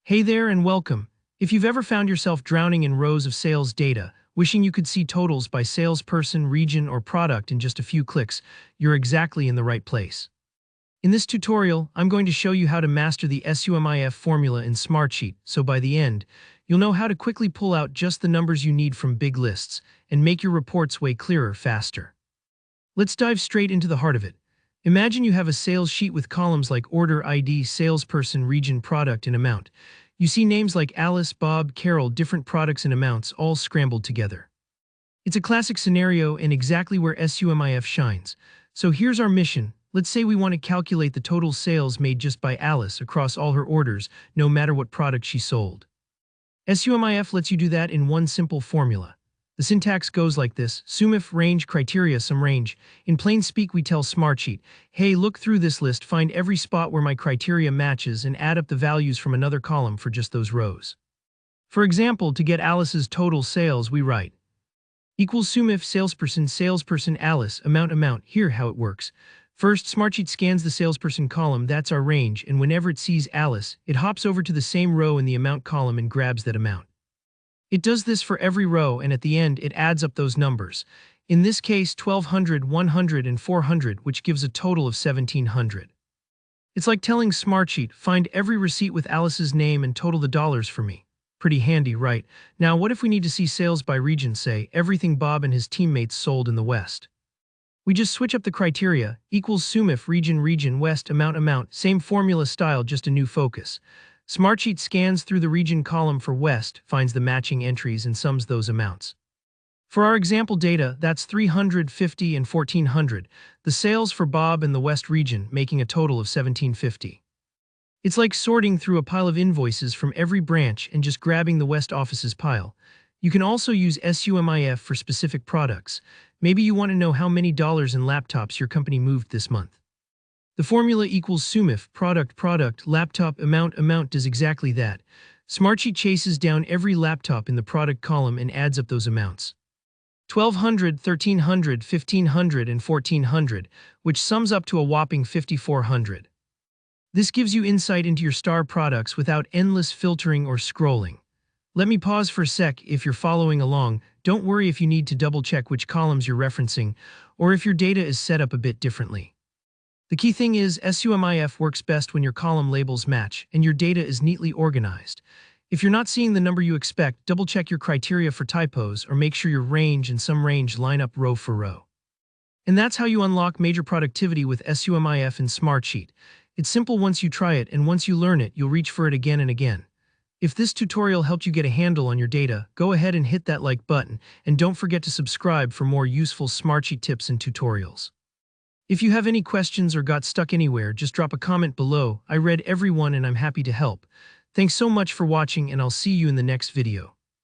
Hey there and welcome. If you've ever found yourself drowning in rows of sales data, wishing you could see totals by salesperson, region, or product in just a few clicks, you're exactly in the right place. In this tutorial, I'm going to show you how to master the SUMIF formula in SmartSheet, so by the end, you'll know how to quickly pull out just the numbers you need from big lists and make your reports way clearer faster. Let's dive straight into the heart of it. Imagine you have a sales sheet with columns like order ID, salesperson, region, product, and amount. You see names like Alice, Bob, Carol, different products and amounts, all scrambled together. It's a classic scenario and exactly where SUMIF shines. So here's our mission. Let's say we want to calculate the total sales made just by Alice across all her orders, no matter what product she sold. SUMIF lets you do that in one simple formula. The syntax goes like this: Sumif range criteria sum range. In plain speak, we tell SmartSheet, hey, look through this list, find every spot where my criteria matches, and add up the values from another column for just those rows. For example, to get Alice's total sales, we write equals Sumif salesperson Alice amount. Here how it works. First, SmartSheet scans the salesperson column, that's our range, and whenever it sees Alice, it hops over to the same row in the amount column and grabs that amount. It does this for every row, and at the end, it adds up those numbers. In this case, 1200, 100, and 400, which gives a total of 1700. It's like telling SmartSheet, find every receipt with Alice's name and total the dollars for me. Pretty handy, right? Now, what if we need to see sales by region, say, everything Bob and his teammates sold in the West? We just switch up the criteria, equals Sumif region, West, amount, same formula style, just a new focus. SmartSheet scans through the region column for West, finds the matching entries, and sums those amounts. For our example data, that's 350 and 1400, the sales for Bob and the West region, making a total of 1750. It's like sorting through a pile of invoices from every branch and just grabbing the West office's pile. You can also use SUMIF for specific products. Maybe you want to know how many dollars in laptops your company moved this month. The formula equals Sumif, product, laptop, amount does exactly that. SmartSheet chases down every laptop in the product column and adds up those amounts. 1200, 1300, 1500, and 1400, which sums up to a whopping 5400. This gives you insight into your star products without endless filtering or scrolling. Let me pause for a sec. If you're following along, don't worry if you need to double-check which columns you're referencing or if your data is set up a bit differently. The key thing is SUMIF works best when your column labels match and your data is neatly organized. If you're not seeing the number you expect, double-check your criteria for typos or make sure your range and sum range line up row for row. And that's how you unlock major productivity with SUMIF in SmartSheet. It's simple once you try it, and once you learn it, you'll reach for it again and again. If this tutorial helped you get a handle on your data, go ahead and hit that like button, and don't forget to subscribe for more useful SmartSheet tips and tutorials. If you have any questions or got stuck anywhere, just drop a comment below. I read every one and I'm happy to help. Thanks so much for watching, and I'll see you in the next video.